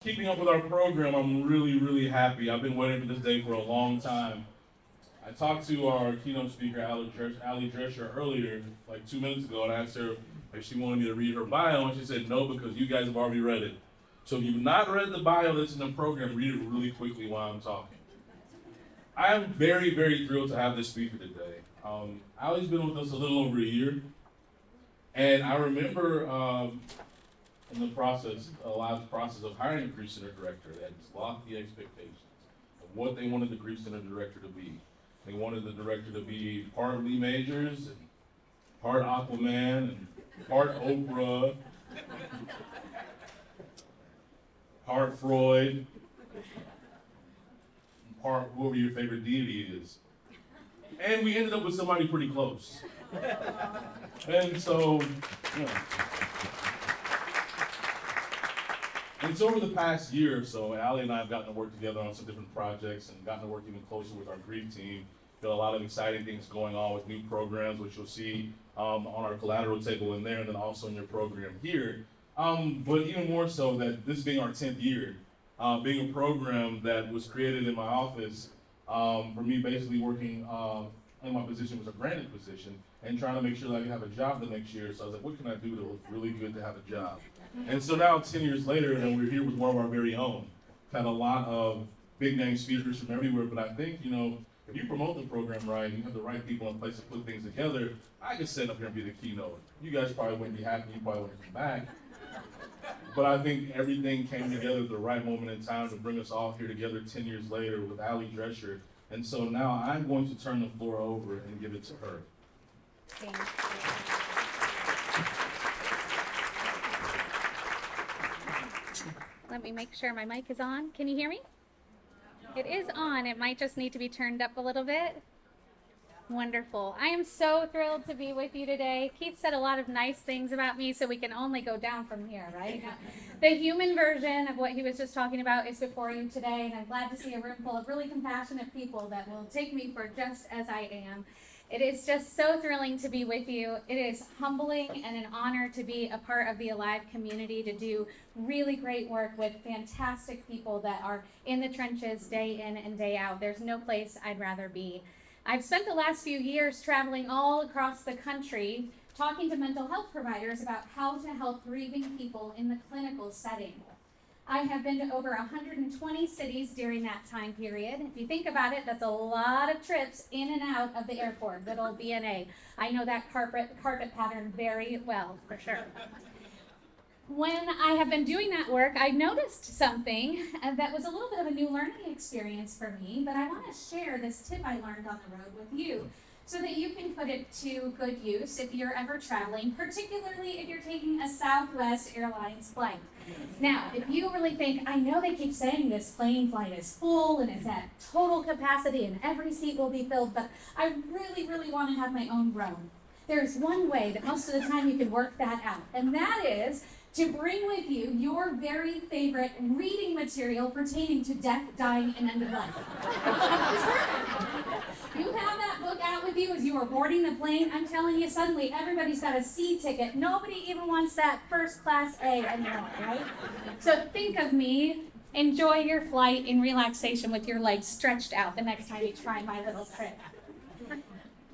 Keeping up with our program, I'm really happy. I've been waiting for this day for a long time. I talked to our keynote speaker, Alissa Drescher, earlier, like 2 minutes ago, and I asked her if she wanted me to read her bio, and she said no, because you guys have already read it. So if you've not read the bio that's in the program, read it really quickly while I'm talking. I am very thrilled to have this speaker today. Allie's been with us a little over a year, and I remember in the process, Alive's process of hiring a grief center director, they had these lofty expectations of what they wanted the grief center director to be. They wanted the director to be part Lee Majors, and part Aquaman, and part Oprah, part Freud, and part whoever your favorite deity is. And we ended up with somebody pretty close. And so, you know. And so over the past year or so, Allie and I have gotten to work together on some different projects and gotten to work even closer with our grief team. Got a lot of exciting things going on with new programs, which you'll see on our collateral table in there, and then also in your program here. But even more so that this being our 10th year, being a program that was created in my office, for me basically working in my position was a granted position and trying to make sure that I could have a job the next year. So I was like, what can I do to look really good to have a job? And so now 10 years later, and we're here with one of our very own. Had a lot of big name speakers from everywhere, but I think, if you promote the program right, and you have the right people in place to put things together, I could sit up here and be the keynote. You guys probably wouldn't be happy, you probably wouldn't come back. But I think everything came together at the right moment in time to bring us all here together 10 years later with Alissa Drescher. And so now I'm going to turn the floor over and give it to her. Thank you. Let me make sure my mic is on. Can you hear me? It is on. It might just need to be turned up a little bit. Wonderful. I am so thrilled to be with you today. Keith said a lot of nice things about me, so we can only go down from here, right? The human version of what he was just talking about is before you today, and I'm glad to see a room full of really compassionate people that will take me for just as I am. It is just so thrilling to be with you. It is humbling and an honor to be a part of the Alive community, to do really great work with fantastic people that are in the trenches day in and day out. There's no place I'd rather be. I've spent the last few years traveling all across the country, talking to mental health providers about how to help grieving people in the clinical setting. I have been to over 120 cities during that time period. If you think about it, that's a lot of trips in and out of the airport, good old BNA. I know that carpet pattern very well, for sure. When I have been doing that work, I noticed something that was a little bit of a new learning experience for me, but I want to share this tip I learned on the road with you so that you can put it to good use if you're ever traveling, particularly if you're taking a Southwest Airlines flight. Now, if you really think, I know they keep saying this plane flight is full and it's at total capacity and every seat will be filled, but I really want to have my own row. There's one way that most of the time you can work that out, and that is to bring with you your very favorite reading material pertaining to death, dying, and end of life. It's perfect. You have that book out with you as you are boarding the plane. I'm telling you, suddenly everybody's got a C ticket. Nobody even wants that first class A anymore, right? So think of me. Enjoy your flight in relaxation with your legs stretched out the next time you try my little trick.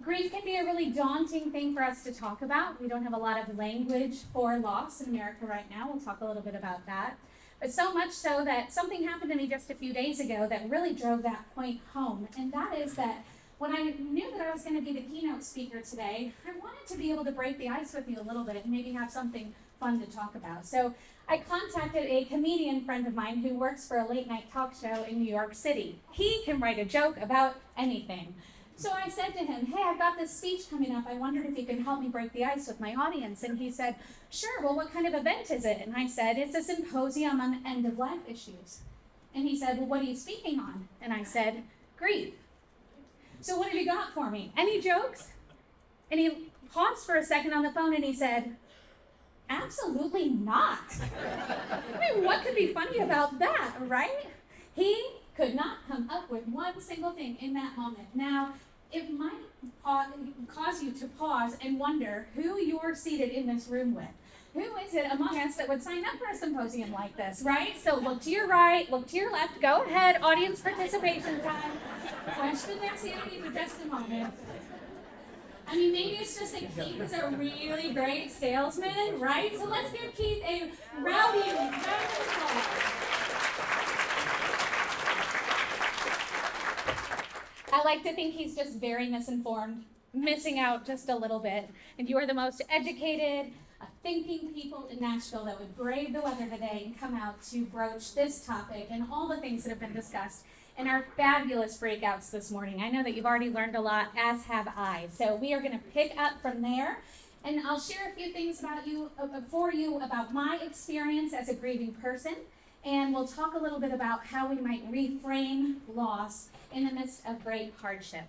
Grief can be a really daunting thing for us to talk about. We don't have a lot of language for loss in America right now. We'll talk a little bit about that. But so much so that something happened to me just a few days ago that really drove that point home. And that is that when I knew that I was going to be the keynote speaker today, I wanted to be able to break the ice with you a little bit and maybe have something fun to talk about. So I contacted a comedian friend of mine who works for a late night talk show in New York City. He can write a joke about anything. So I said to him, hey, I've got this speech coming up. I wondered if you could help me break the ice with my audience. And he said, sure, well, what kind of event is it? And I said, it's a symposium on end-of-life issues. And he said, well, what are you speaking on? And I said, grief. So what have you got for me? Any jokes? And he paused for a second on the phone and he said, absolutely not. I mean, what could be funny about that, right? He could not come up with one single thing in that moment. Now, it might cause you to pause and wonder who you're seated in this room with. who is it among us that would sign up for a symposium like this, right? So look to your right, look to your left, go ahead, audience participation time. Question their sanity for just a moment. I mean, maybe it's just that Keith is a really great salesman, right? So let's give Keith a rowdy round of applause. I like to think he's just very misinformed, missing out just a little bit. And you are the most educated, thinking people in Nashville that would brave the weather today and come out to broach this topic and all the things that have been discussed in our fabulous breakouts this morning. I know that you've already learned a lot, as have I. So we are going to pick up from there, and I'll share a few things for you about my experience as a grieving person, and we'll talk a little bit about how we might reframe loss in the midst of great hardship.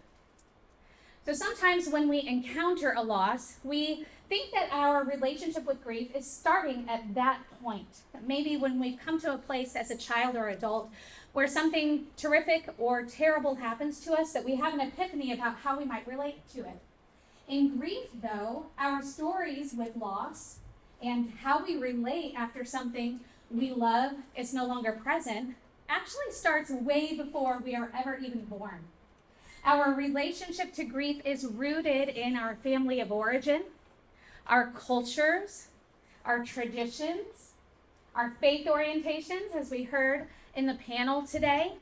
So sometimes when we encounter a loss, we think that our relationship with grief is starting at that point. Maybe when we've come to a place as a child or adult where something terrific or terrible happens to us, that we have an epiphany about how we might relate to it. In grief, though, our stories with loss and how we relate after something we love is no longer present actually starts way before we are ever even born. Our relationship to grief is rooted in our family of origin, our cultures, our traditions, our faith orientations, as we heard in the panel today,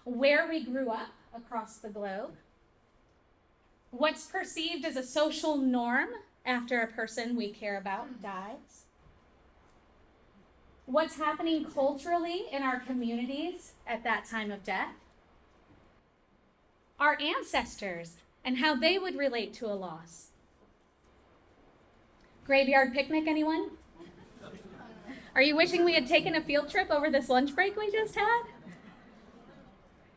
where we grew up across the globe, what's perceived as a social norm after a person we care about dies, what's happening culturally in our communities at that time of death, our ancestors and how they would relate to a loss. Graveyard picnic, anyone? Are you wishing we had taken a field trip over this lunch break we just had?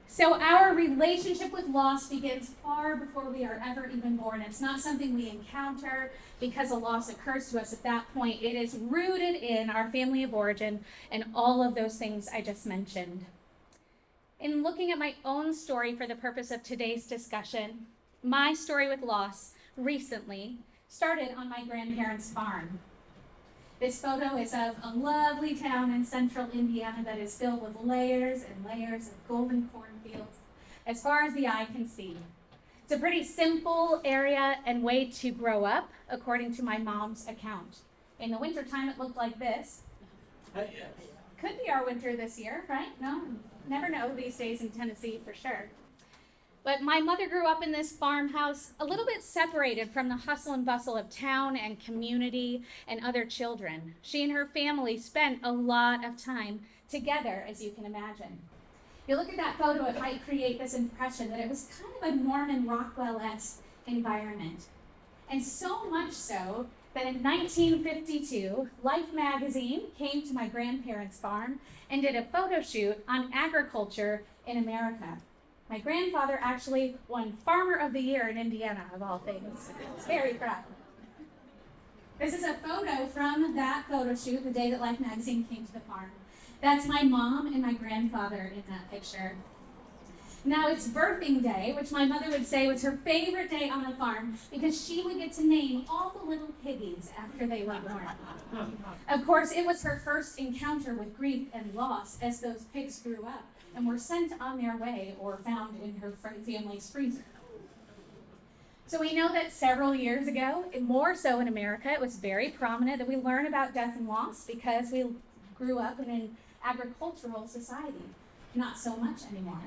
So our relationship with loss begins far before we are ever even born. It's not something we encounter because a loss occurs to us at that point. It is rooted in our family of origin and all of those things I just mentioned. In looking at my own story for the purpose of today's discussion, my story with loss recently started on my grandparents' farm. This photo is of a lovely town in central Indiana that is filled with layers and layers of golden cornfields as far as the eye can see. It's a pretty simple area and way to grow up, according to my mom's account. In the wintertime, it looked like this. Could be our winter this year, right? No, never know these days in Tennessee for sure. But my mother grew up in this farmhouse a little bit separated from the hustle and bustle of town and community and other children. She and her family spent a lot of time together, as you can imagine. If you look at that photo, it might create this impression that it was kind of a Norman Rockwell-esque environment. And so much so that in 1952, Life magazine came to my grandparents' farm and did a photo shoot on agriculture in America. My grandfather actually won Farmer of the Year in Indiana, of all things. Very proud. This is a photo from that photo shoot, the day that Life magazine came to the farm. That's my mom and my grandfather in that picture. Now it's birthing day, which my mother would say was her favorite day on the farm because she would get to name all the little piggies after they were born. Of course, it was her first encounter with grief and loss as those pigs grew up and were sent on their way or found in her family's freezer. So we know that several years ago, and more so in America, it was very prominent that we learn about death and loss because we grew up in an agricultural society. Not so much anymore.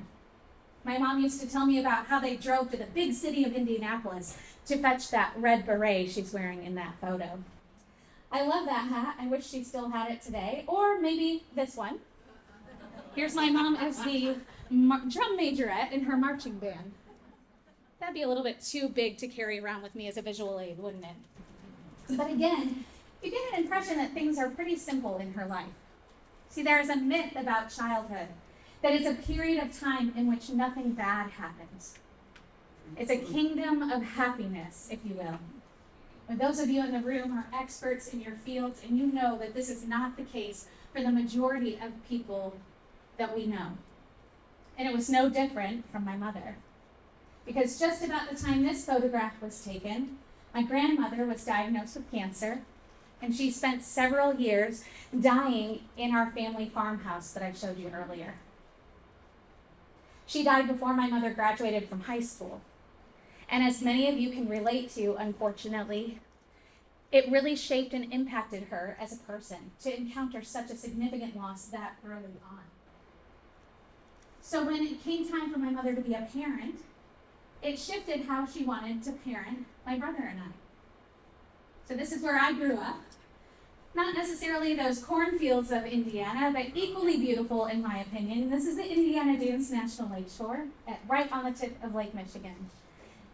My mom used to tell me about how they drove to the big city of Indianapolis to fetch that red beret she's wearing in that photo. I love that hat. I wish she still had it today. Or maybe this one. Here's my mom as the drum majorette in her marching band. That'd be a little bit too big to carry around with me as a visual aid, wouldn't it? But again, you get an impression that things are pretty simple in her life. See, there is a myth about childhood that it's a period of time in which nothing bad happens. It's a kingdom of happiness, if you will. And those of you in the room are experts in your fields, and you know that this is not the case for the majority of people that we know. And it was no different from my mother. Because just about the time this photograph was taken, my grandmother was diagnosed with cancer, and she spent several years dying in our family farmhouse that I showed you earlier. She died before my mother graduated from high school. And as many of you can relate to, unfortunately, it really shaped and impacted her as a person to encounter such a significant loss that early on. So when it came time for my mother to be a parent, it shifted how she wanted to parent my brother and I. So this is where I grew up. Not necessarily those cornfields of Indiana, but equally beautiful in my opinion. This is the Indiana Dunes National Lakeshore, right on the tip of Lake Michigan.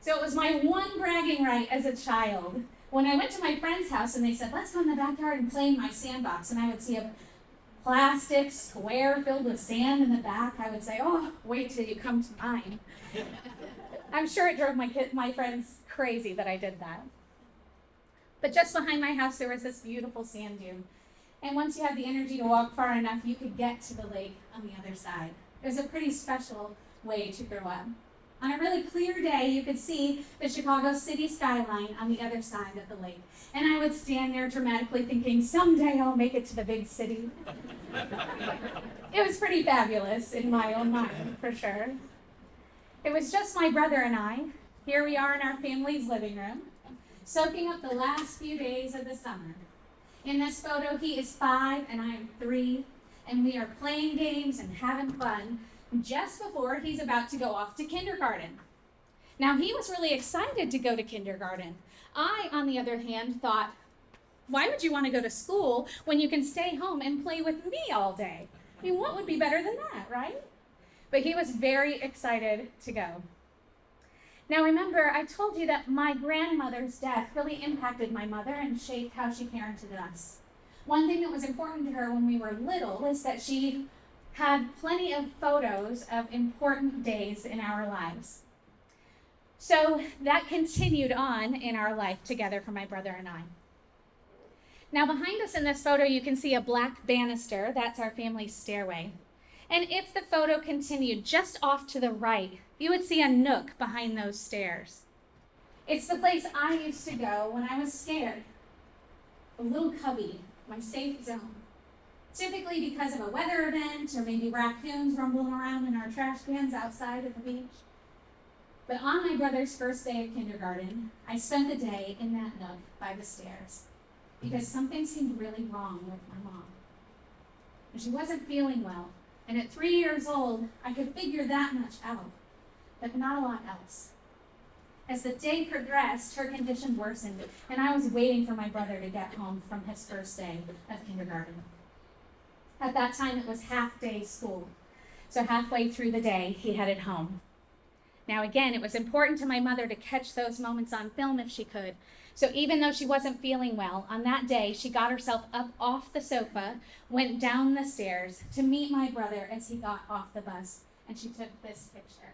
So it was my one bragging right as a child when I went to my friend's house and they said, let's go in the backyard and play in my sandbox. And I would see a plastic square filled with sand in the back. I would say, oh, wait till you come to mine. I'm sure it drove my friends crazy that I did that. But just behind my house, there was this beautiful sand dune. And once you had the energy to walk far enough, you could get to the lake on the other side. It was a pretty special way to grow up. On a really clear day, you could see the Chicago city skyline on the other side of the lake. And I would stand there dramatically thinking, someday I'll make it to the big city. It was pretty fabulous in my own mind, for sure. It was just my brother and I. Here we are in our family's living room, soaking up the last few days of the summer. In this photo, he is 5 and I am 3, and we are playing games and having fun just before he's about to go off to kindergarten. Now, he was really excited to go to kindergarten. I, on the other hand, thought, why would you want to go to school when you can stay home and play with me all day? I mean, what would be better than that, right? But he was very excited to go. Now remember, I told you that my grandmother's death really impacted my mother and shaped how she parented us. One thing that was important to her when we were little is that she had plenty of photos of important days in our lives. So that continued on in our life together for my brother and I. Now behind us in this photo, you can see a black banister. That's our family's stairway. And if the photo continued just off to the right, you would see a nook behind those stairs. It's the place I used to go when I was scared. A little cubby, my safe zone. Typically because of a weather event or maybe raccoons rumbling around in our trash cans outside at the beach. But on my brother's first day of kindergarten, I spent the day in that nook by the stairs because something seemed really wrong with my mom. And she wasn't feeling well. And at 3 years old, I could figure that much out, but not a lot else. As the day progressed, her condition worsened, and I was waiting for my brother to get home from his first day of kindergarten. At that time, it was half-day school, so halfway through the day, he headed home. Now again, it was important to my mother to catch those moments on film if she could. So even though she wasn't feeling well, on that day, she got herself up off the sofa, went down the stairs to meet my brother as he got off the bus, and she took this picture.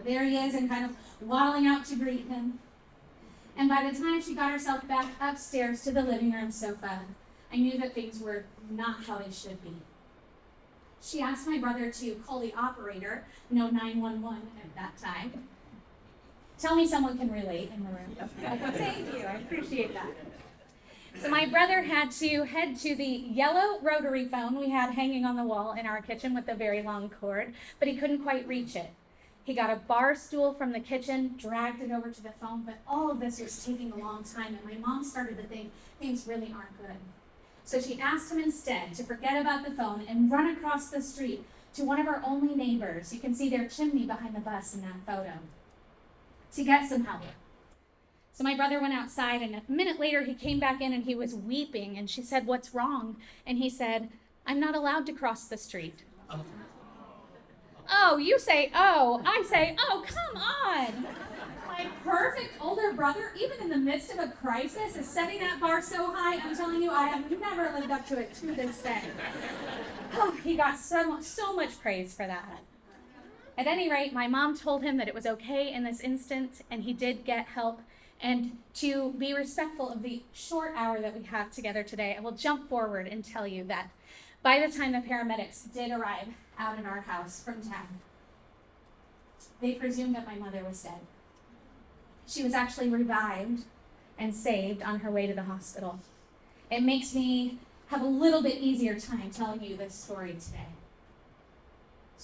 There he is, and kind of waddling out to greet him. And by the time she got herself back upstairs to the living room sofa, I knew that things were not how they should be. She asked my brother to call the operator, no 911 at that time. Tell me someone can relate in the room. Thank you, I appreciate that. So my brother had to head to the yellow rotary phone we had hanging on the wall in our kitchen with a very long cord, but he couldn't quite reach it. He got a bar stool from the kitchen, dragged it over to the phone, but all of this was taking a long time, and my mom started to think things really aren't good. So she asked him instead to forget about the phone and run across the street to one of our only neighbors. You can see their chimney behind the bus in that photo, to get some help. So my brother went outside, and a minute later he came back in and he was weeping, and she said, "What's wrong?" And he said, "I'm not allowed to cross the street." Oh, you say, oh, I say, oh, come on. My perfect older brother, even in the midst of a crisis, is setting that bar so high, I'm telling you, I have never lived up to it to this day. Oh, he got so much praise for that. At any rate, my mom told him that it was okay in this instant, and he did get help. And to be respectful of the short hour that we have together today, I will jump forward and tell you that by the time the paramedics did arrive out at our house from town, they presumed that my mother was dead. She was actually revived and saved on her way to the hospital. It makes me have a little bit easier time telling you this story today.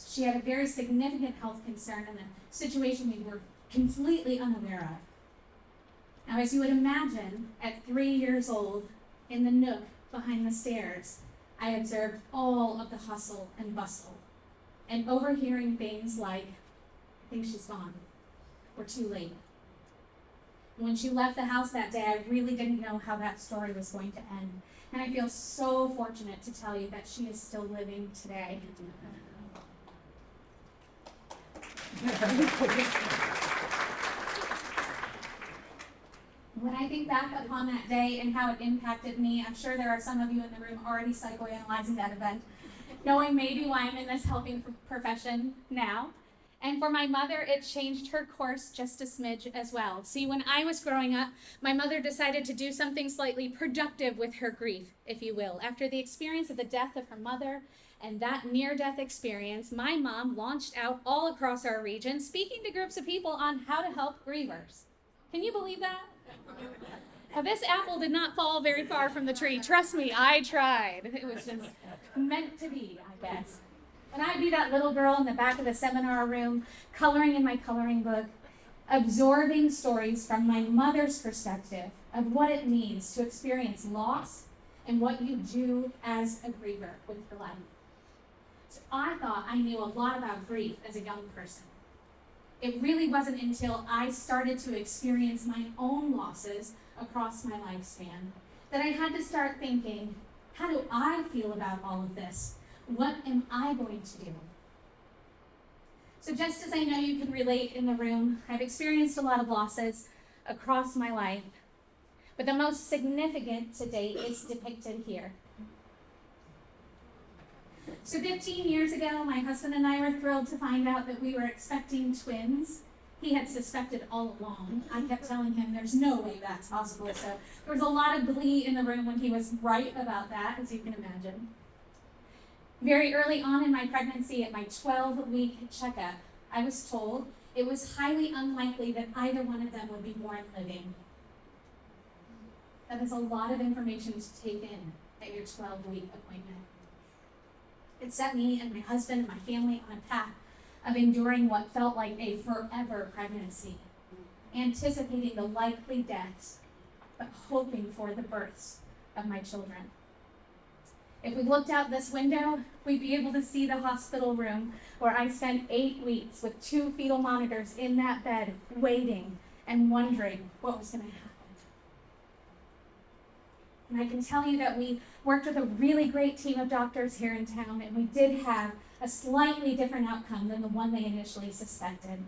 She had a very significant health concern and a situation we were completely unaware of. Now, as you would imagine, at 3 years old, in the nook behind the stairs, I observed all of the hustle and bustle, and overhearing things like, "I think she's gone," or "too late." When she left the house that day, I really didn't know how that story was going to end. And I feel so fortunate to tell you that she is still living today. When I think back upon that day and how it impacted me, I'm sure there are some of you in the room already psychoanalyzing that event, knowing maybe why I'm in this helping profession now. And for my mother, it changed her course just a smidge as well. See, when I was growing up, my mother decided to do something slightly productive with her grief, if you will. After the experience of the death of her mother and that near-death experience, my mom launched out all across our region, speaking to groups of people on how to help grievers. Can you believe that? Now, this apple did not fall very far from the tree. Trust me, I tried. It was just meant to be, I guess. And I'd be that little girl in the back of the seminar room, coloring in my coloring book, absorbing stories from my mother's perspective of what it means to experience loss and what you do as a griever with your life. So I thought I knew a lot about grief as a young person. It really wasn't until I started to experience my own losses across my lifespan that I had to start thinking, how do I feel about all of this? What am I going to do? So just as I know you can relate in the room, I've experienced a lot of losses across my life, but the most significant to date is depicted here. So 15 years ago, my husband and I were thrilled to find out that we were expecting twins. He had suspected all along. I kept telling him there's no way that's possible. So there was a lot of glee in the room when he was right about that, as you can imagine. Very early on in my pregnancy, at my 12-week checkup, I was told it was highly unlikely that either one of them would be born living. That is a lot of information to take in at your 12-week appointment. It set me and my husband and my family on a path of enduring what felt like a forever pregnancy, anticipating the likely deaths, but hoping for the births of my children. If we looked out this window, we'd be able to see the hospital room where I spent 8 weeks with 2 fetal monitors in that bed, waiting and wondering what was going to happen. And I can tell you that we worked with a really great team of doctors here in town, and we did have a slightly different outcome than the one they initially suspected.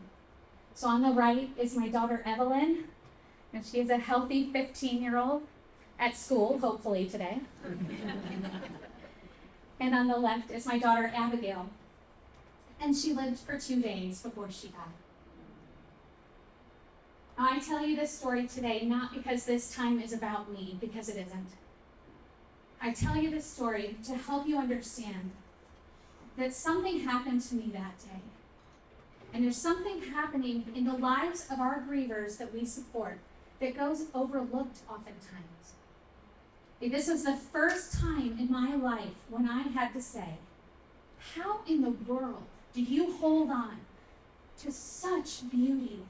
So on the right is my daughter Evelyn, and she is a healthy 15-year-old at school, hopefully today. And on the left is my daughter Abigail, and she lived for 2 days before she died. Now, I tell you this story today not because this time is about me, because it isn't. I tell you this story to help you understand that something happened to me that day. And there's something happening in the lives of our grievers that we support that goes overlooked oftentimes. This was the first time in my life when I had to say, how in the world do you hold on to such beauty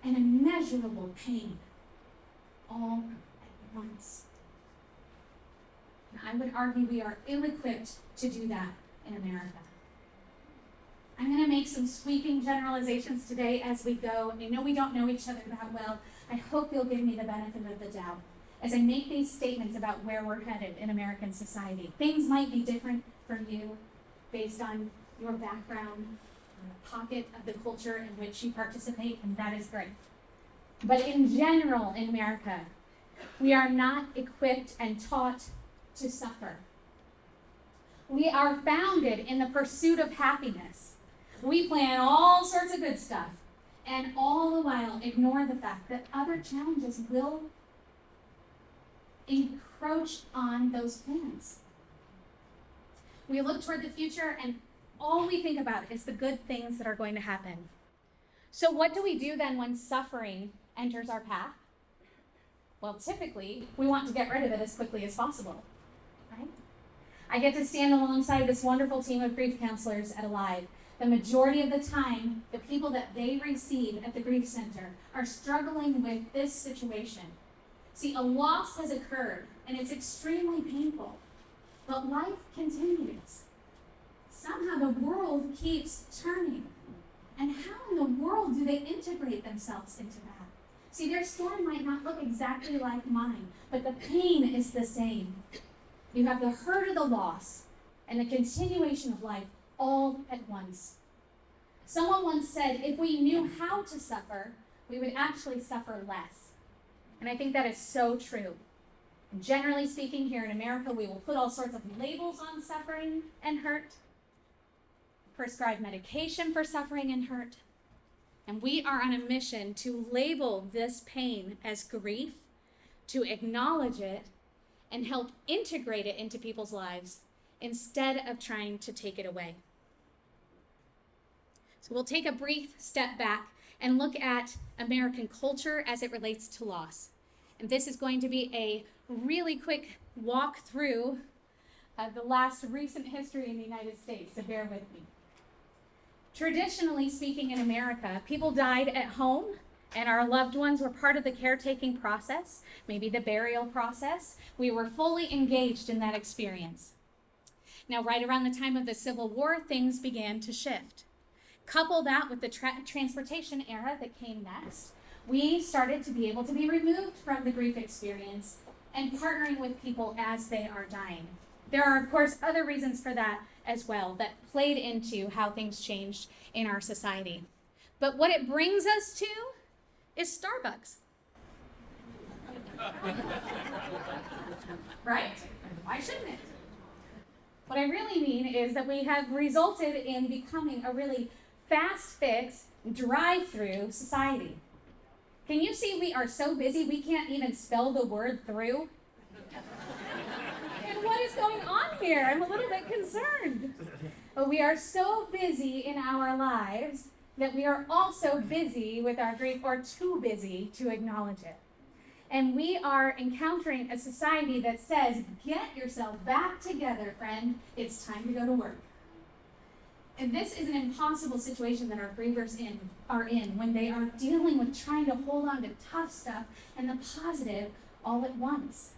and immeasurable pain all at once? And I would argue we are ill-equipped to do that in America. I'm going to make some sweeping generalizations today as we go. I know we don't know each other that well. I hope you'll give me the benefit of the doubt as I make these statements about where we're headed in American society. Things might be different for you based on your background, the pocket of the culture in which you participate, and that is great. But in general in America, we are not equipped and taught to suffer. We are founded in the pursuit of happiness. We plan all sorts of good stuff, and all the while ignore the fact that other challenges will encroach on those plans. We look toward the future, and all we think about is the good things that are going to happen. So what do we do then when suffering enters our path? Well, typically, we want to get rid of it as quickly as possible, right? I get to stand alongside this wonderful team of grief counselors at Alive. The majority of the time, the people that they receive at the Grief Center are struggling with this situation. See, a loss has occurred, and it's extremely painful, but life continues. Somehow the world keeps turning. And how in the world do they integrate themselves into that? See, their story might not look exactly like mine, but the pain is the same. You have the hurt of the loss and the continuation of life all at once. Someone once said, if we knew how to suffer, we would actually suffer less. And I think that is so true. And generally speaking, here in America, we will put all sorts of labels on suffering and hurt, prescribe medication for suffering and hurt. And we are on a mission to label this pain as grief, to acknowledge it, and help integrate it into people's lives instead of trying to take it away. So we'll take a brief step back and look at American culture as it relates to loss. And this is going to be a really quick walk through the last recent history in the United States, so bear with me. Traditionally speaking in America, people died at home and our loved ones were part of the caretaking process, maybe the burial process. We were fully engaged in that experience. Now, right around the time of the Civil War, things began to shift. Couple that with the transportation era that came next, we started to be able to be removed from the grief experience and partnering with people as they are dying. There are, of course, other reasons for that as well that played into how things changed in our society. But what it brings us to is Starbucks. Right? Why shouldn't it? What I really mean is that we have resulted in becoming a really fast fix, drive through society. Can you see we are so busy we can't even spell the word through? And what is going on here? I'm a little bit concerned. But we are so busy in our lives that we are also busy with our grief, or too busy to acknowledge it. And we are encountering a society that says, get yourself back together, friend. It's time to go to work. And this is an impossible situation that our grievers are in when they are dealing with trying to hold on to tough stuff and the positive all at once.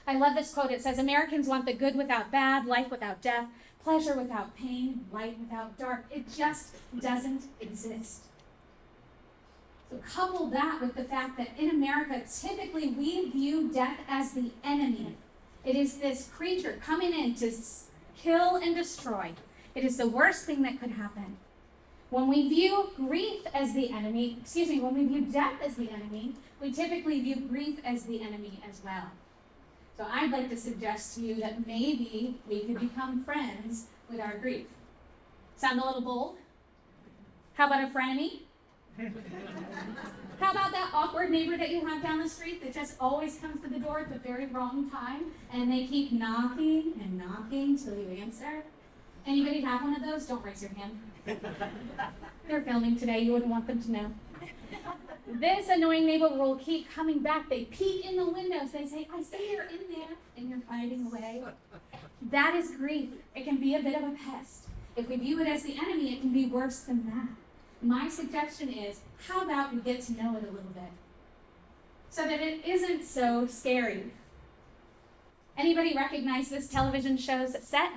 I love this quote. It says, Americans want the good without bad, life without death, pleasure without pain, light without dark. It just doesn't exist. So couple that with the fact that in America, typically we view death as the enemy. It is this creature coming in to kill and destroy. It is the worst thing that could happen. When we view grief as the enemy, when we view death as the enemy, we typically view grief as the enemy as well. So I'd like to suggest to you that maybe we could become friends with our grief. Sound a little bold? How about a frenemy? How about that awkward neighbor that you have down the street that just always comes to the door at the very wrong time and they keep knocking and knocking till you answer? Anybody have one of those? Don't raise your hand. They're filming today. You wouldn't want them to know. This annoying neighbor will keep coming back. They peek in the windows. They say, I see you're in there, and you're hiding away. That is grief. It can be a bit of a pest. If we view it as the enemy, it can be worse than that. My suggestion is, how about we get to know it a little bit so that it isn't so scary? Anybody recognize this television show's set?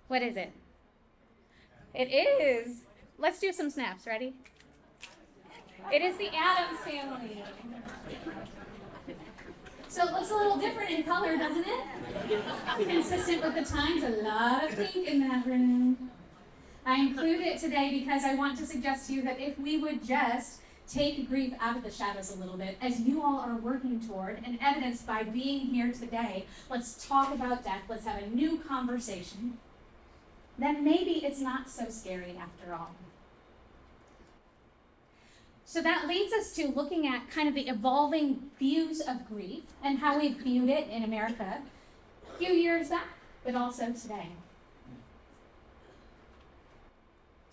What is it? It is. Let's do some snaps. Ready? It is the Addams Family. So it looks a little different in color, doesn't it? Consistent with the times, a lot of pink in that room. I include it today because I want to suggest to you that if we would just take grief out of the shadows a little bit, as you all are working toward, and evidenced by being here today, let's talk about death, let's have a new conversation, then maybe it's not so scary after all. So that leads us to looking at kind of the evolving views of grief and how we've viewed it in America a few years back, but also today.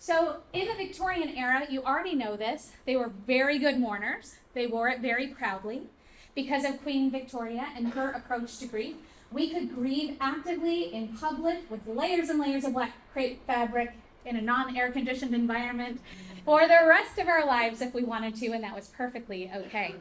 So in the Victorian era, you already know this, they were very good mourners. They wore it very proudly. Because of Queen Victoria and her approach to grief, we could grieve actively in public with layers and layers of black crepe fabric in a non-air conditioned environment for the rest of our lives if we wanted to, and that was perfectly okay.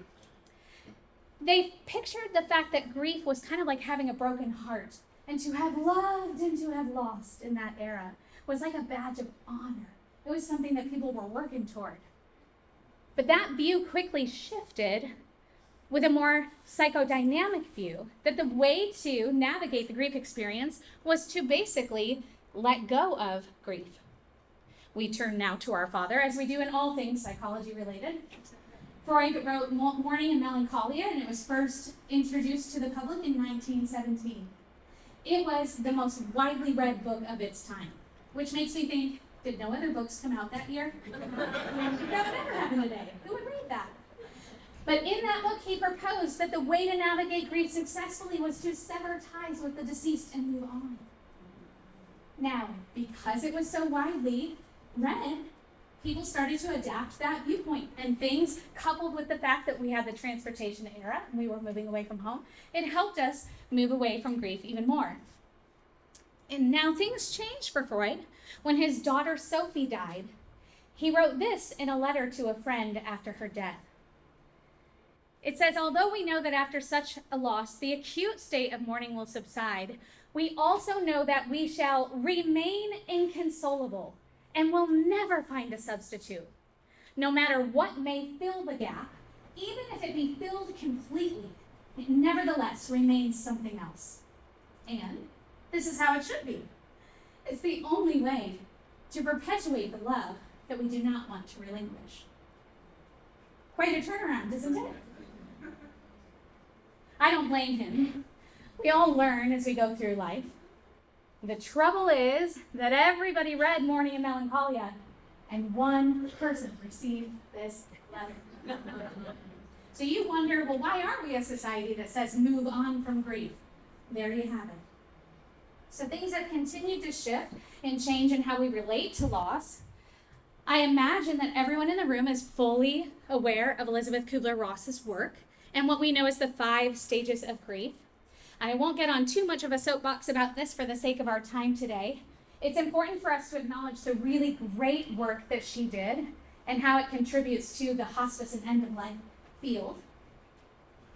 They pictured the fact that grief was kind of like having a broken heart, and to have loved and to have lost in that era was like a badge of honor. It was something that people were working toward. But that view quickly shifted with a more psychodynamic view that the way to navigate the grief experience was to basically let go of grief. We turn now to our father, as we do in all things psychology related. Freud wrote Mourning and Melancholia, and it was first introduced to the public in 1917. It was the most widely read book of its time, which makes me think, did no other books come out that year? That would never happen today. Who would read that? But in that book, he proposed that the way to navigate grief successfully was to sever ties with the deceased and move on. Now, because it was so widely read, people started to adapt that viewpoint, and things coupled with the fact that we had the transportation era and we were moving away from home, it helped us move away from grief even more. And now things changed for Freud. When his daughter Sophie died, he wrote this in a letter to a friend after her death. It says, although we know that after such a loss, the acute state of mourning will subside, we also know that we shall remain inconsolable and will never find a substitute. No matter what may fill the gap, even if it be filled completely, it nevertheless remains something else. And this is how it should be. It's the only way to perpetuate the love that we do not want to relinquish. Quite a turnaround, isn't it? I don't blame him. We all learn as we go through life. The trouble is that everybody read Mourning and Melancholia, and one person received this letter. So you wonder, well, why aren't we a society that says move on from grief? There you have it. So things have continued to shift and change in how we relate to loss. I imagine that everyone in the room is fully aware of Elizabeth Kubler-Ross's work and what we know as the 5 stages of grief. I won't get on too much of a soapbox about this for the sake of our time today. It's important for us to acknowledge the really great work that she did and how it contributes to the hospice and end-of-life field.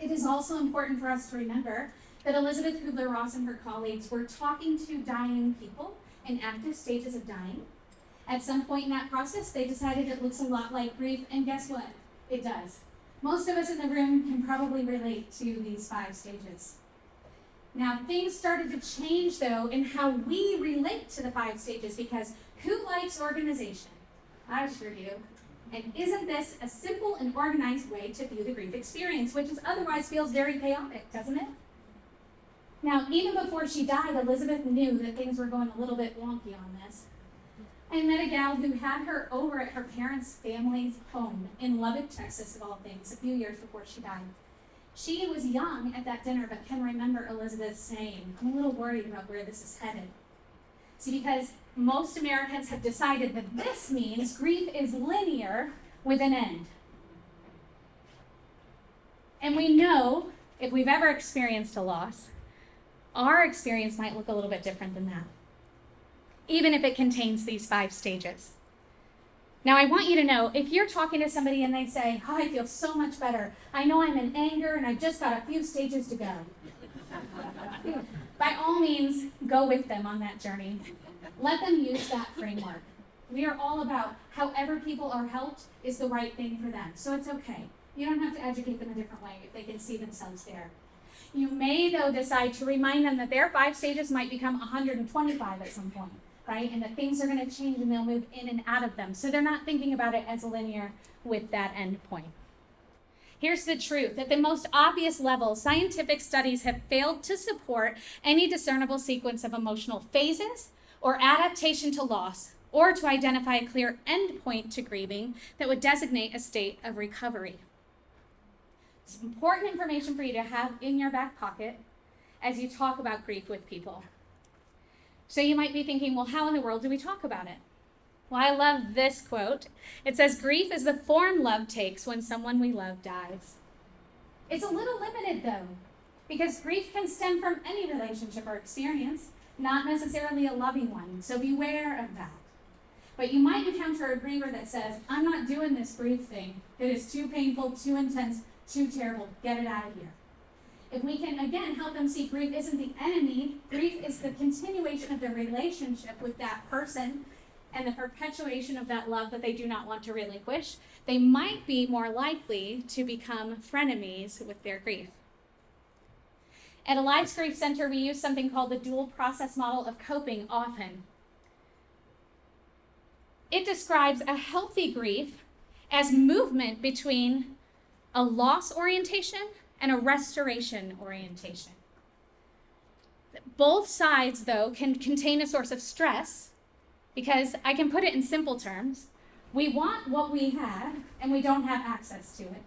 It is also important for us to remember that Elizabeth Kubler-Ross and her colleagues were talking to dying people in active stages of dying. At some point in that process, they decided it looks a lot like grief, and guess what? It does. Most of us in the room can probably relate to these 5 stages. Now, things started to change, though, in how we relate to the 5 stages, because who likes organization? I sure do. And isn't this a simple and organized way to view the grief experience, which is otherwise feels very chaotic, doesn't it? Now, even before she died, Elizabeth knew that things were going a little bit wonky on this. I met a gal who had her over at her parents' family's home in Lubbock, Texas, of all things, a few years before she died. She was young at that dinner, but can remember Elizabeth saying, I'm a little worried about where this is headed. See, because most Americans have decided that this means grief is linear with an end. And we know, if we've ever experienced a loss, our experience might look a little bit different than that, even if it contains these 5 stages. Now, I want you to know, if you're talking to somebody and they say, oh, I feel so much better. I know I'm in anger and I've just got a few stages to go. By all means, go with them on that journey. Let them use that framework. We are all about however people are helped is the right thing for them. So it's okay. You don't have to educate them a different way if they can see themselves there. You may, though, decide to remind them that their 5 stages might become 125 at some point, right? And that things are going to change and they'll move in and out of them. So they're not thinking about it as linear with that end point. Here's the truth. At the most obvious level, scientific studies have failed to support any discernible sequence of emotional phases or adaptation to loss, or to identify a clear end point to grieving that would designate a state of recovery. It's important information for you to have in your back pocket as you talk about grief with people. So you might be thinking, well, how in the world do we talk about it? Well, I love this quote. It says, "Grief is the form love takes when someone we love dies." It's a little limited, though, because grief can stem from any relationship or experience, not necessarily a loving one, so beware of that. But you might encounter a griever that says, "I'm not doing this grief thing. It is too painful, too intense, too terrible. Get it out of here." If we can, again, help them see grief isn't the enemy, grief is the continuation of the relationship with that person and the perpetuation of that love that they do not want to relinquish, they might be more likely to become frenemies with their grief. At Alive Grief Center, we use something called the dual process model of coping often. It describes a healthy grief as movement between a loss orientation and a restoration orientation. Both sides, though, can contain a source of stress, because I can put it in simple terms. We want what we have, and we don't have access to it.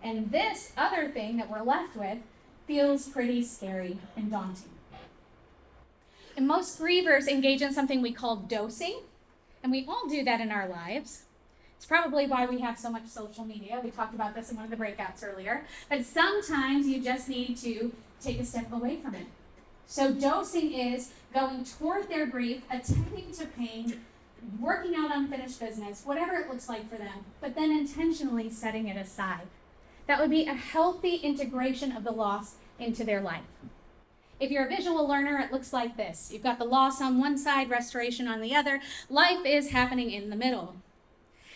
And this other thing that we're left with feels pretty scary and daunting. And most grievers engage in something we call dosing, and we all do that in our lives. It's probably why we have so much social media. We talked about this in one of the breakouts earlier. But sometimes you just need to take a step away from it. So dosing is going toward their grief, attending to pain, working out unfinished business, whatever it looks like for them, but then intentionally setting it aside. That would be a healthy integration of the loss into their life. If you're a visual learner, it looks like this. You've got the loss on one side, restoration on the other. Life is happening in the middle.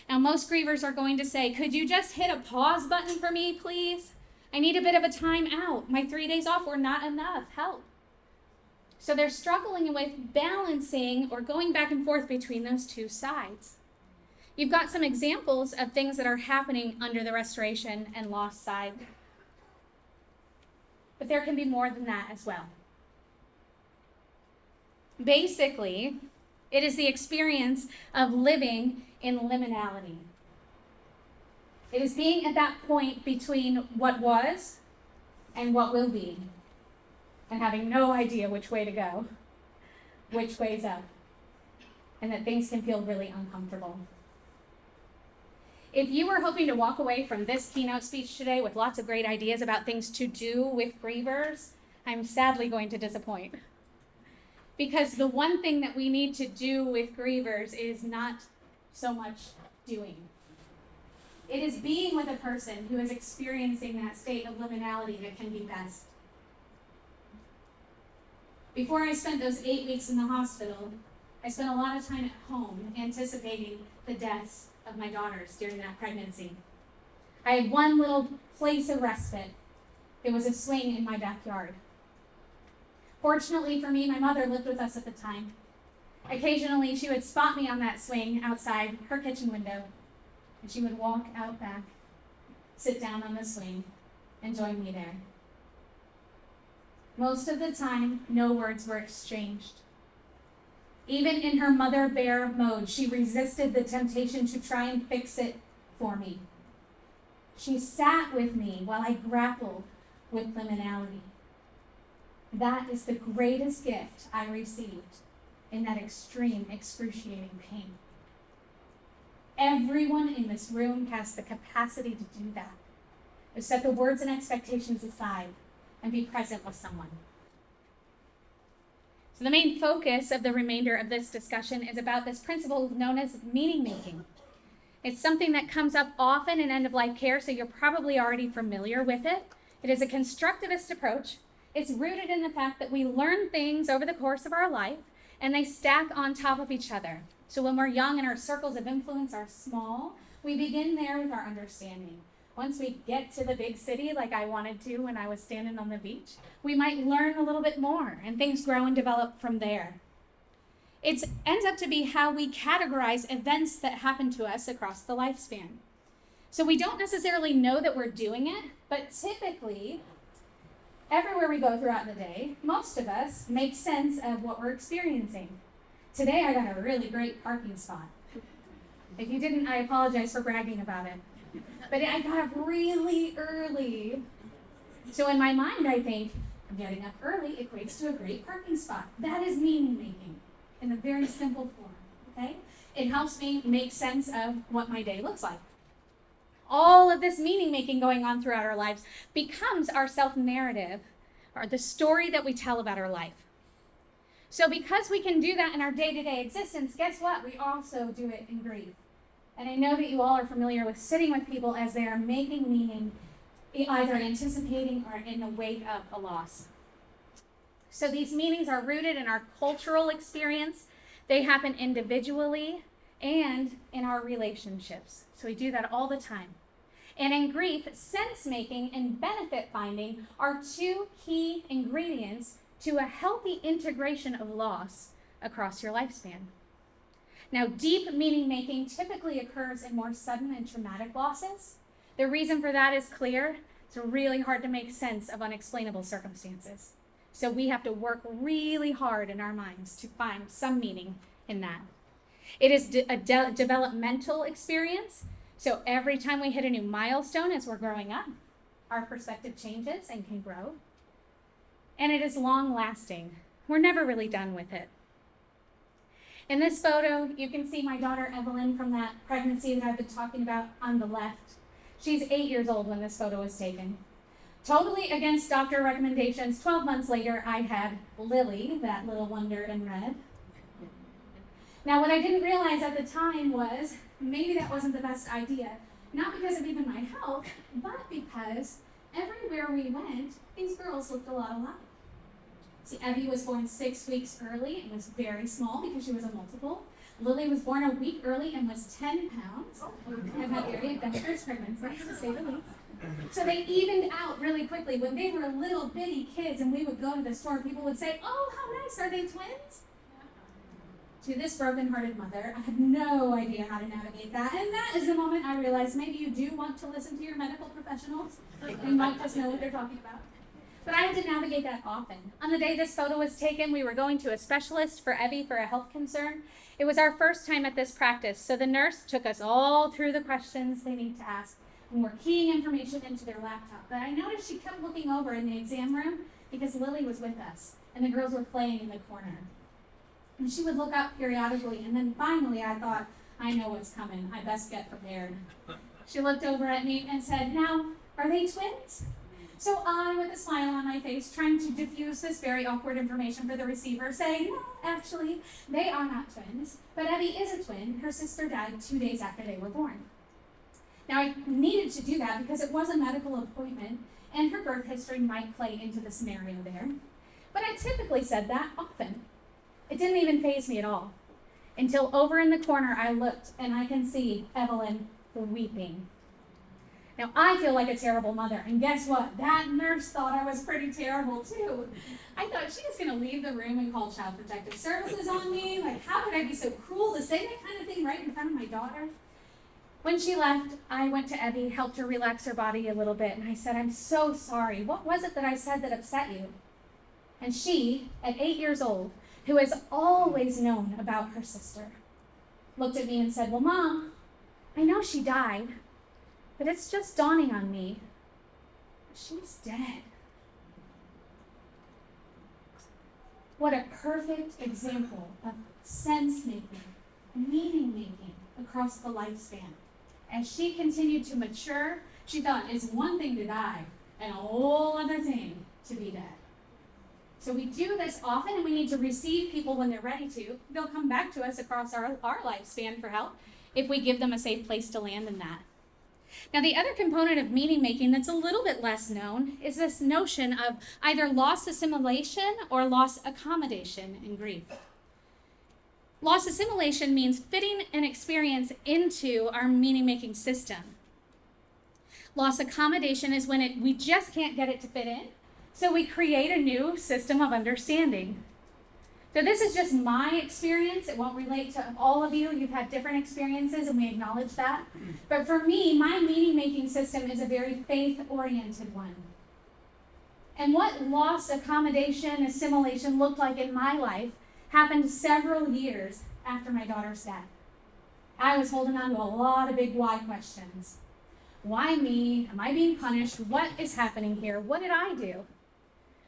Now, most grievers are going to say, "Could you just hit a pause button for me, please? I need a bit of a time out. My 3 days off were not enough. Help." So they're struggling with balancing or going back and forth between those two sides. You've got some examples of things that are happening under the restoration and loss side. But there can be more than that as well. Basically, it is the experience of living in liminality. It is being at that point between what was and what will be, and having no idea which way to go, which way's up, and that things can feel really uncomfortable. If you were hoping to walk away from this keynote speech today with lots of great ideas about things to do with grievers, I'm sadly going to disappoint. Because the one thing that we need to do with grievers is not so much doing. It is being with a person who is experiencing that state of liminality that can be best. Before I spent those 8 weeks in the hospital, I spent a lot of time at home anticipating the deaths of my daughters during that pregnancy. I had one little place of respite. It was a swing in my backyard. Fortunately for me, my mother lived with us at the time. Occasionally, she would spot me on that swing outside her kitchen window, and she would walk out back, sit down on the swing, and join me there. Most of the time, no words were exchanged. Even in her mother bear mode, she resisted the temptation to try and fix it for me. She sat with me while I grappled with liminality. That is the greatest gift I received in that extreme, excruciating pain. Everyone in this room has the capacity to do that, to set the words and expectations aside and be present with someone. So the main focus of the remainder of this discussion is about this principle known as meaning making. It's something that comes up often in end-of-life care, so you're probably already familiar with it. It is a constructivist approach. It's rooted in the fact that we learn things over the course of our life, and they stack on top of each other. So when we're young and our circles of influence are small, we begin there with our understanding. Once we get to the big city, like I wanted to when I was standing on the beach, we might learn a little bit more, and things grow and develop from there. It ends up to be how we categorize events that happen to us across the lifespan. So we don't necessarily know that we're doing it, but typically, everywhere we go throughout the day, most of us make sense of what we're experiencing. Today I got a really great parking spot. If you didn't, I apologize for bragging about it. But I got up really early. So in my mind, I think, getting up early equates to a great parking spot. That is meaning making in a very simple form. okay? It helps me make sense of what my day looks like. All of this meaning making going on throughout our lives becomes our self-narrative, or the story that we tell about our life. So because we can do that in our day-to-day existence, guess what? We also do it in grief. And I know that you all are familiar with sitting with people as they are making meaning, either anticipating or in the wake of a loss. So these meanings are rooted in our cultural experience. They happen individually and in our relationships. So we do that all the time. And in grief, sense-making and benefit finding are two key ingredients to a healthy integration of loss across your lifespan. Now, deep meaning-making typically occurs in more sudden and traumatic losses. The reason for that is clear. It's really hard to make sense of unexplainable circumstances. So we have to work really hard in our minds to find some meaning in that. It is a developmental experience. So every time we hit a new milestone as we're growing up, our perspective changes and can grow. And it is long-lasting. We're never really done with it. In this photo, you can see my daughter Evelyn from that pregnancy that I've been talking about on the left. She's 8 years old when this photo was taken. Totally against doctor recommendations, 12 months later, I had Lily, that little wonder in red. Now, what I didn't realize at the time was maybe that wasn't the best idea, not because of even my health, but because everywhere we went, these girls looked a lot alike. See, Evie was born 6 weeks early and was very small because she was a multiple. Lily was born a week early and was 10 pounds. I've had very adventurous pregnancies, to say the least. So they evened out really quickly. When they were little bitty kids and we would go to the store, people would say, "Oh, how nice, are they twins?" To this broken-hearted mother, I had no idea how to navigate that. And that is the moment I realized maybe you do want to listen to your medical professionals. They might just know what they're talking about. But I had to navigate that often. On the day this photo was taken, we were going to a specialist for Evie for a health concern. It was our first time at this practice, so the nurse took us all through the questions they need to ask, and we're keying information into their laptop. But I noticed she kept looking over in the exam room because Lily was with us, and the girls were playing in the corner. And she would look up periodically, and then finally I thought, I know what's coming. I best get prepared. She looked over at me and said, "Now, are they twins?" So I, with a smile on my face, trying to diffuse this very awkward information for the receiver, say, "No, actually, they are not twins, but Evie is a twin. Her sister died 2 days after they were born." Now, I needed to do that because it was a medical appointment, and her birth history might play into the scenario there. But I typically said that often. It didn't even faze me at all, until over in the corner I looked, and I can see Evelyn weeping. Now, I feel like a terrible mother, and guess what? That nurse thought I was pretty terrible, too. I thought she was going to leave the room and call Child Protective Services on me. Like, how could I be so cruel to say that kind of thing right in front of my daughter? When she left, I went to Evie, helped her relax her body a little bit, and I said, "I'm so sorry. What was it that I said that upset you?" And she, at 8 years old, who has always known about her sister, looked at me and said, "Well, Mom, I know she died, but it's just dawning on me. She's dead." What a perfect example of sense-making, meaning-making across the lifespan. As she continued to mature, she thought it's one thing to die and a whole other thing to be dead. So we do this often, and we need to receive people when they're ready to. They'll come back to us across our lifespan for help if we give them a safe place to land in that. Now, the other component of meaning making that's a little bit less known is this notion of either loss assimilation or loss accommodation in grief. Loss assimilation means fitting an experience into our meaning making system. Loss accommodation is when we just can't get it to fit in, so we create a new system of understanding. So this is just my experience. It won't relate to all of you. You've had different experiences, and we acknowledge that. But for me, my meaning-making system is a very faith-oriented one. And what loss, accommodation, assimilation looked like in my life happened several years after my daughter's death. I was holding on to a lot of big why questions. Why me? Am I being punished? What is happening here? What did I do?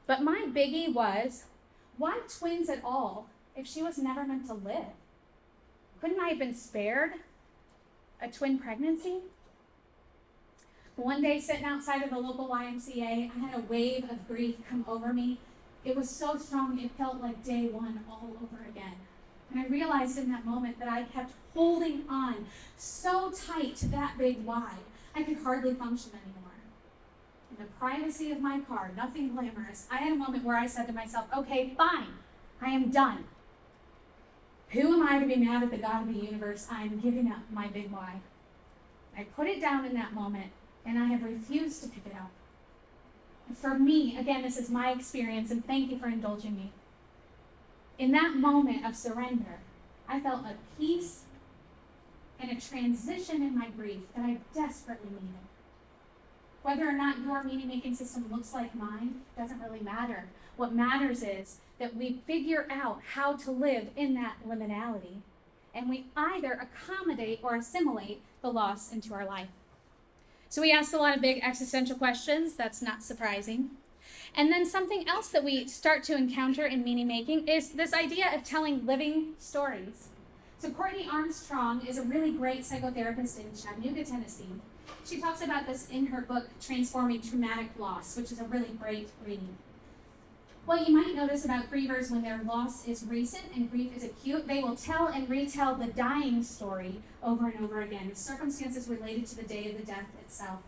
But my biggie was, why twins at all if she was never meant to live? Couldn't I have been spared a twin pregnancy? One day, sitting outside of the local YMCA, I had a wave of grief come over me. It was so strong, it felt like day one all over again. And I realized in that moment that I kept holding on so tight to that big why, I could hardly function anymore. In the privacy of my car, nothing glamorous, I had a moment where I said to myself, okay, fine, I am done. Who am I to be mad at the God of the universe? I am giving up my big why. I put it down in that moment, and I have refused to pick it up. For me, again, this is my experience, and thank you for indulging me. In that moment of surrender, I felt a peace and a transition in my grief that I desperately needed. Whether or not your meaning-making system looks like mine doesn't really matter. What matters is that we figure out how to live in that liminality, and we either accommodate or assimilate the loss into our life. So we ask a lot of big existential questions. That's not surprising. And then something else that we start to encounter in meaning making is this idea of telling living stories. So Courtney Armstrong is a really great psychotherapist in Chattanooga, Tennessee. She talks about this in her book, Transforming Traumatic Loss, which is a really great reading. What you might notice about grievers when their loss is recent and grief is acute, they will tell and retell the dying story over and over again, circumstances related to the day of the death itself.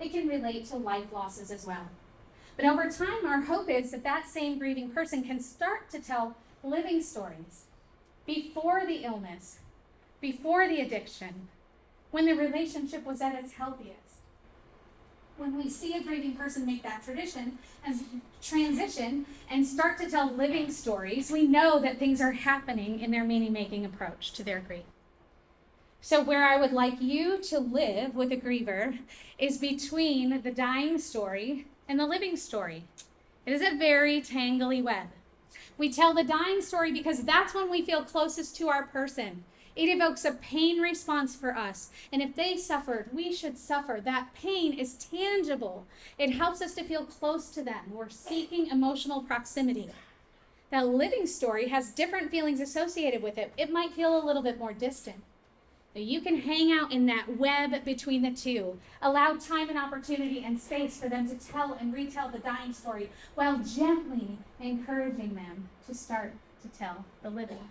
It can relate to life losses as well. But over time, our hope is that that same grieving person can start to tell living stories before the illness, before the addiction, when the relationship was at its healthiest. When we see a grieving person make that transition and start to tell living stories, we know that things are happening in their meaning-making approach to their grief. So where I would like you to live with a griever is between the dying story and the living story. It is a very tangly web. We tell the dying story because that's when we feel closest to our person. It evokes a pain response for us. And if they suffered, we should suffer. That pain is tangible. It helps us to feel close to them. We're seeking emotional proximity. That living story has different feelings associated with it. It might feel a little bit more distant. But you can hang out in that web between the two. Allow time and opportunity and space for them to tell and retell the dying story while gently encouraging them to start to tell the living.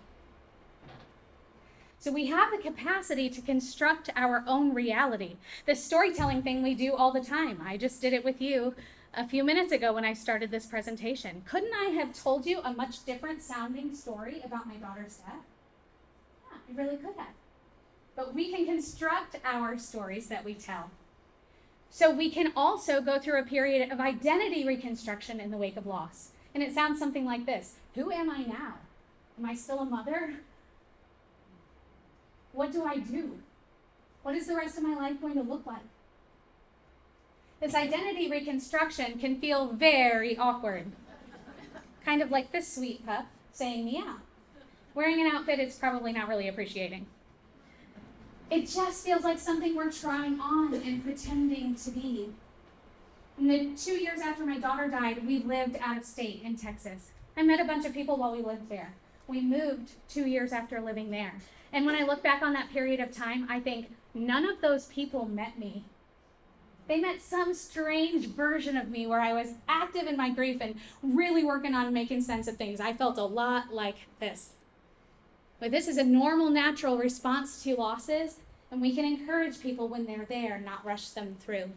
So we have the capacity to construct our own reality. This storytelling thing we do all the time. I just did it with you a few minutes ago when I started this presentation. Couldn't I have told you a much different sounding story about my daughter's death? Yeah, I really could have. But we can construct our stories that we tell. So we can also go through a period of identity reconstruction in the wake of loss. And it sounds something like this. Who am I now? Am I still a mother? What do I do? What is the rest of my life going to look like? This identity reconstruction can feel very awkward. Kind of like this sweet pup saying meow. Wearing an outfit it's probably not really appreciating. It just feels like something we're trying on and pretending to be. And then 2 years after my daughter died, we lived out of state in Texas. I met a bunch of people while we lived there. We moved 2 years after living there. And when I look back on that period of time, I think none of those people met me. They met some strange version of me where I was active in my grief and really working on making sense of things. I felt a lot like this. But this is a normal, natural response to losses, and we can encourage people when they're there, not rush them through.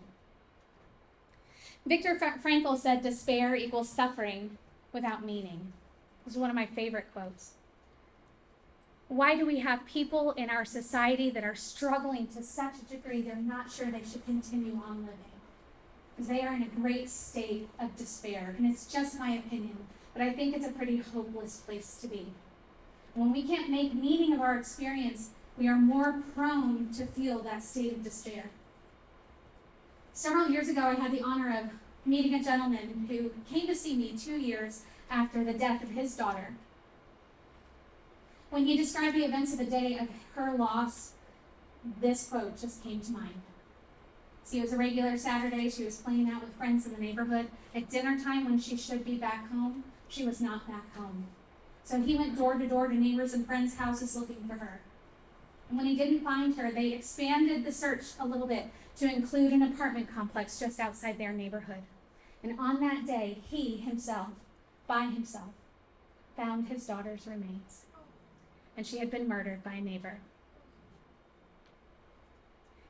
Viktor Frankl said, despair equals suffering without meaning. This is one of my favorite quotes. Why do we have people in our society that are struggling to such a degree they're not sure they should continue on living? Because they are in a great state of despair. And it's just my opinion, but I think it's a pretty hopeless place to be. When we can't make meaning of our experience, we are more prone to feel that state of despair. Several years ago, I had the honor of meeting a gentleman who came to see me 2 years after the death of his daughter. When he described the events of the day of her loss, this quote just came to mind. See, it was a regular Saturday. She was playing out with friends in the neighborhood. At dinner time, when she should be back home, she was not back home. So he went door to door to neighbors and friends' houses looking for her. And when he didn't find her, they expanded the search a little bit to include an apartment complex just outside their neighborhood. And on that day, he himself, by himself, found his daughter's remains. And she had been murdered by a neighbor.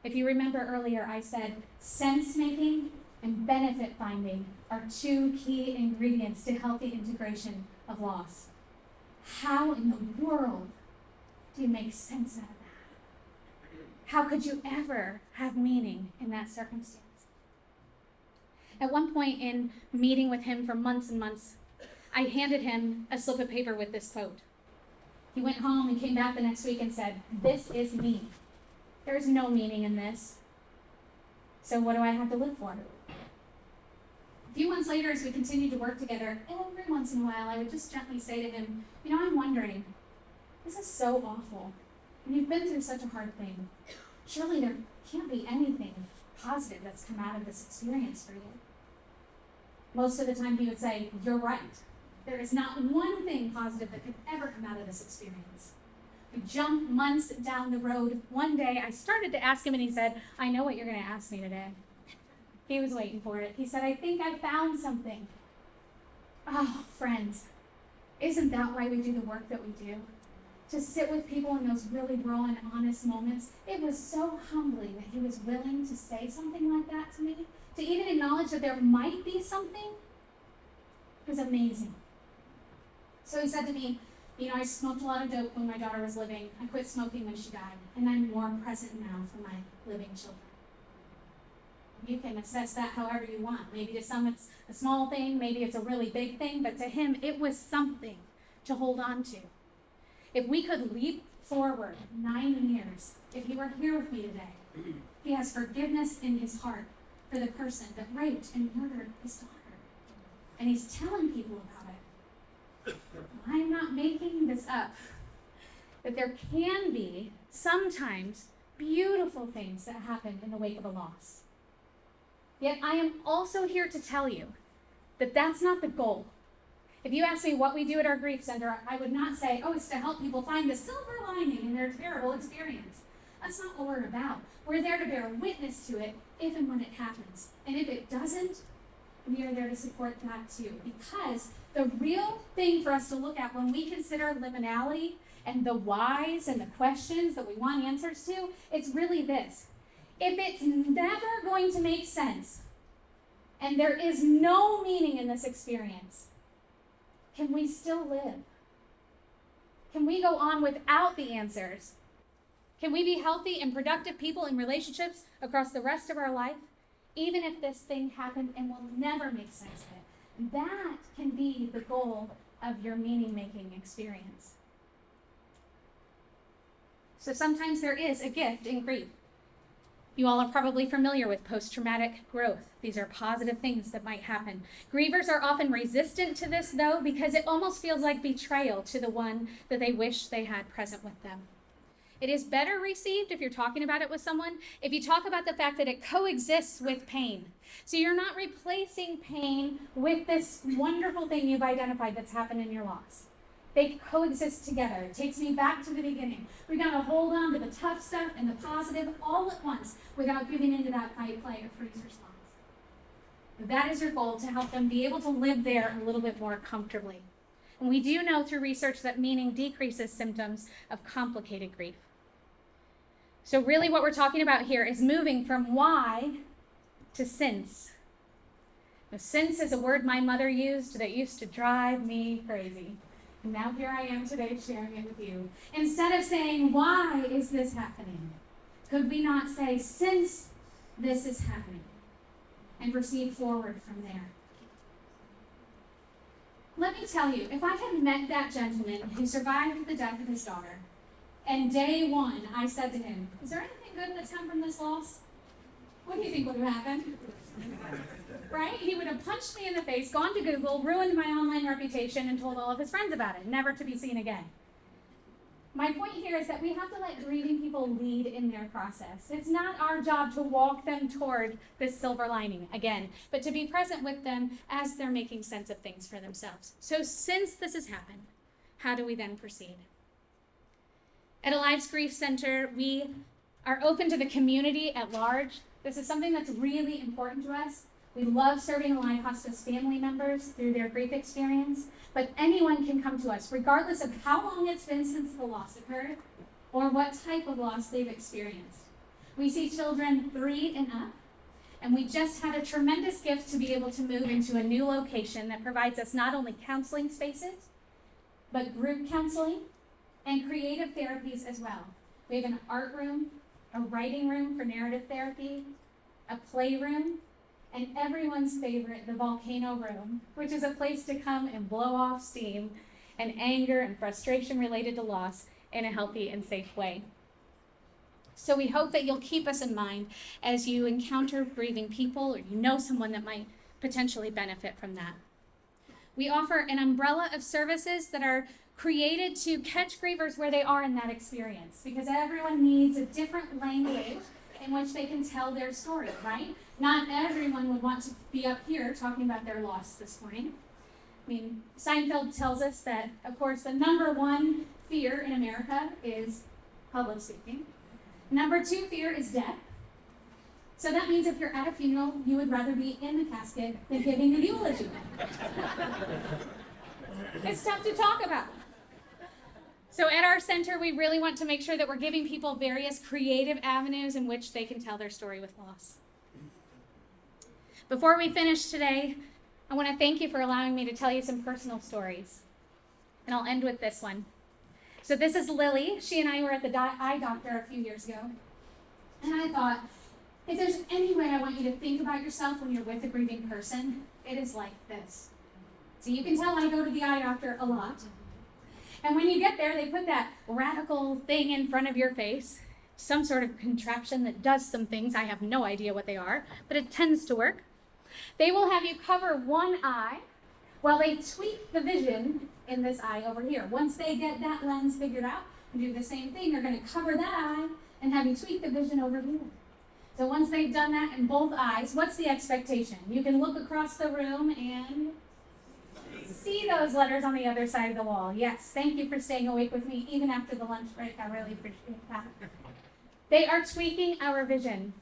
If you remember earlier, I said sense-making and benefit finding are two key ingredients to healthy integration of loss. How in the world do you make sense out of that? How could you ever have meaning in that circumstance? At one point in meeting with him for months and months, I handed him a slip of paper with this quote. He went home and came back the next week and said, "This is me. There's no meaning in this. So what do I have to live for?" A few months later, as we continued to work together, every once in a while I would just gently say to him, "I'm wondering, this is so awful. And you've been through such a hard thing. Surely there can't be anything positive that's come out of this experience for you." Most of the time he would say, "You're right. There is not one thing positive that could ever come out of this experience." We jumped months down the road. One day I started to ask him and he said, "I know what you're going to ask me today." He was waiting for it. He said, "I think I found something." Oh, friends, isn't that why we do the work that we do? To sit with people in those really raw and honest moments. It was so humbling that he was willing to say something like that to me, to even acknowledge that there might be something. It was amazing. So he said to me, "I smoked a lot of dope when my daughter was living. I quit smoking when she died, and I'm more present now for my living children." You can assess that however you want. Maybe to some it's a small thing, maybe it's a really big thing, but to him it was something to hold on to. If we could leap forward 9 years, if he were here with me today, he has forgiveness in his heart for the person that raped and murdered his daughter. And he's telling people about it. I'm not making this up. That there can be sometimes beautiful things that happen in the wake of a loss. Yet I am also here to tell you that that's not the goal. If you ask me what we do at our grief center, I would not say, "Oh, it's to help people find the silver lining in their terrible experience." That's not what we're about. We're there to bear witness to it if and when it happens. And if it doesn't, we are there to support that too. Because the real thing for us to look at when we consider liminality and the whys and the questions that we want answers to, it's really this. If it's never going to make sense and there is no meaning in this experience, can we still live? Can we go on without the answers? Can we be healthy and productive people in relationships across the rest of our life, even if this thing happened and will never make sense of it? That can be the goal of your meaning-making experience. So sometimes there is a gift in grief. You all are probably familiar with post-traumatic growth. These are positive things that might happen. Grievers are often resistant to this, though, because it almost feels like betrayal to the one that they wish they had present with them. It is better received if you're talking about it with someone, if you talk about the fact that it coexists with pain. So you're not replacing pain with this wonderful thing you've identified that's happened in your loss. They coexist together. It takes me back to the beginning. We got to hold on to the tough stuff and the positive all at once without giving into that fight, flight, or freeze response. That is your goal, to help them be able to live there a little bit more comfortably. And we do know through research that meaning decreases symptoms of complicated grief. So really what we're talking about here is moving from why to since. Now, since is a word my mother used that used to drive me crazy. And now here I am today sharing it with you. Instead of saying, "Why is this happening?" could we not say, "Since this is happening," and proceed forward from there? Let me tell you, if I had met that gentleman who survived the death of his daughter, and day one I said to him, "Is there anything good that's come from this loss?" What do you think would have happened? Right? He would have punched me in the face, gone to Google, ruined my online reputation, and told all of his friends about it, never to be seen again. My point here is that we have to let grieving people lead in their process. It's not our job to walk them toward this silver lining again, but to be present with them as they're making sense of things for themselves. So since this has happened, how do we then proceed? At Alive's Grief Center, we are open to the community at large. This is something that's really important to us. We love serving Alive Hospice family members through their grief experience, but anyone can come to us, regardless of how long it's been since the loss occurred or what type of loss they've experienced. We see children 3 and up, and we just had a tremendous gift to be able to move into a new location that provides us not only counseling spaces, but group counseling and creative therapies as well. We have an art room, a writing room for narrative therapy, a playroom, and everyone's favorite, the volcano room, which is a place to come and blow off steam and anger and frustration related to loss in a healthy and safe way. So we hope that you'll keep us in mind as you encounter grieving people or you know someone that might potentially benefit from that. We offer an umbrella of services that are created to catch grievers where they are in that experience, because everyone needs a different language in which they can tell their story, right? Not everyone would want to be up here talking about their loss this morning. I mean, Seinfeld tells us that, of course, the number 1 fear in America is public speaking. Number 2 fear is death. So that means if you're at a funeral, you would rather be in the casket than giving the eulogy. It's tough to talk about. So at our center, we really want to make sure that we're giving people various creative avenues in which they can tell their story with loss. Before we finish today, I want to thank you for allowing me to tell you some personal stories. And I'll end with this one. So this is Lily. She and I were at the eye doctor a few years ago. And I thought, if there's any way I want you to think about yourself when you're with a grieving person, it is like this. So you can tell I go to the eye doctor a lot. And when you get there, they put that radical thing in front of your face, some sort of contraption that does some things. I have no idea what they are, but it tends to work. They will have you cover one eye while they tweak the vision in this eye over here. Once they get that lens figured out and do the same thing, they're going to cover that eye and have you tweak the vision over here. So once they've done that in both eyes, what's the expectation? You can look across the room and see those letters on the other side of the wall. Yes, thank you for staying awake with me even after the lunch break. I really appreciate that. They are tweaking our vision.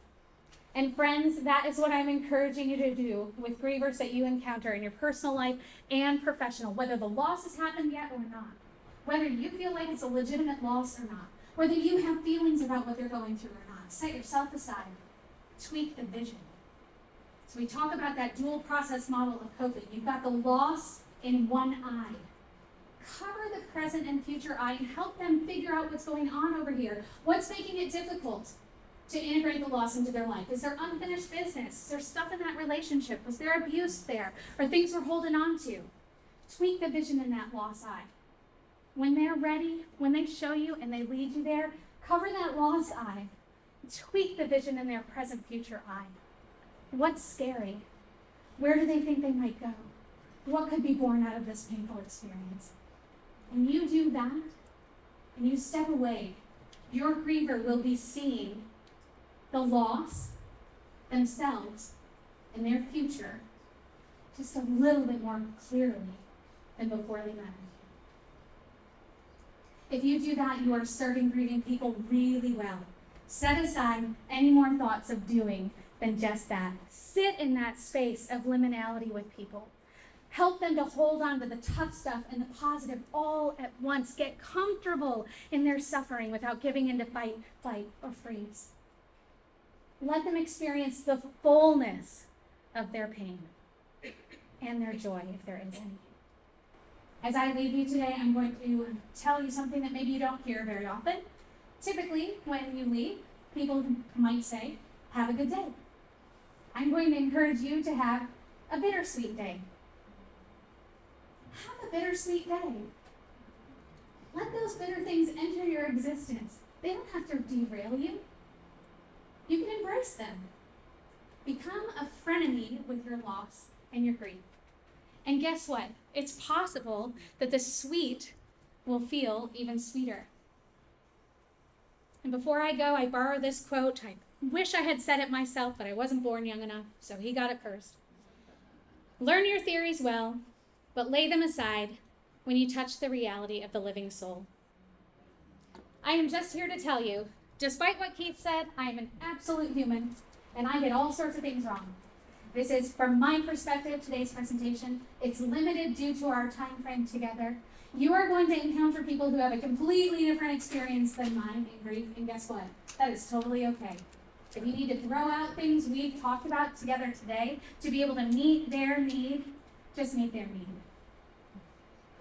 And friends, that is what I'm encouraging you to do with grievers that you encounter in your personal life and professional, whether the loss has happened yet or not, whether you feel like it's a legitimate loss or not, whether you have feelings about what they're going through or not. Set yourself aside. Tweak the vision. So we talk about that dual process model of coping. You've got the loss in one eye. Cover the present and future eye and help them figure out what's going on over here. What's making it difficult to integrate the loss into their life? Is there unfinished business? Is there stuff in that relationship? Was there abuse there? Or things we're holding on to? Tweak the vision in that loss eye. When they're ready, when they show you and they lead you there, cover that loss eye. Tweak the vision in their present future eye. What's scary? Where do they think they might go? What could be born out of this painful experience? When you do that, and you step away, your griever will be seeing the loss, themselves, and their future just a little bit more clearly than before they met. If you do that, you are serving grieving people really well. Set aside any more thoughts of doing than just that. Sit in that space of liminality with people. Help them to hold on to the tough stuff and the positive all at once. Get comfortable in their suffering without giving in to fight, flight, or freeze. Let them experience the fullness of their pain and their joy, if there is any. As I leave you today, I'm going to tell you something that maybe you don't hear very often. Typically, when you leave, people might say, "Have a good day." I'm going to encourage you to have a bittersweet day. Have a bittersweet day. Let those bitter things enter your existence. They don't have to derail you. You can embrace them. Become a frenemy with your loss and your grief. And guess what? It's possible that the sweet will feel even sweeter. And before I go, I borrow this quote. I wish I had said it myself, but I wasn't born young enough, so he got it first. Learn your theories well, but lay them aside when you touch the reality of the living soul. I am just here to tell you, despite what Keith said, I am an absolute human, and I get all sorts of things wrong. This is, from my perspective, today's presentation. It's limited due to our time frame together. You are going to encounter people who have a completely different experience than mine in grief, and guess what? That is totally okay. If you need to throw out things we've talked about together today to be able to meet their need, just meet their need.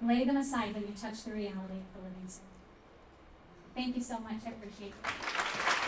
Lay them aside when you touch the reality of the living soul. Thank you so much. I appreciate it.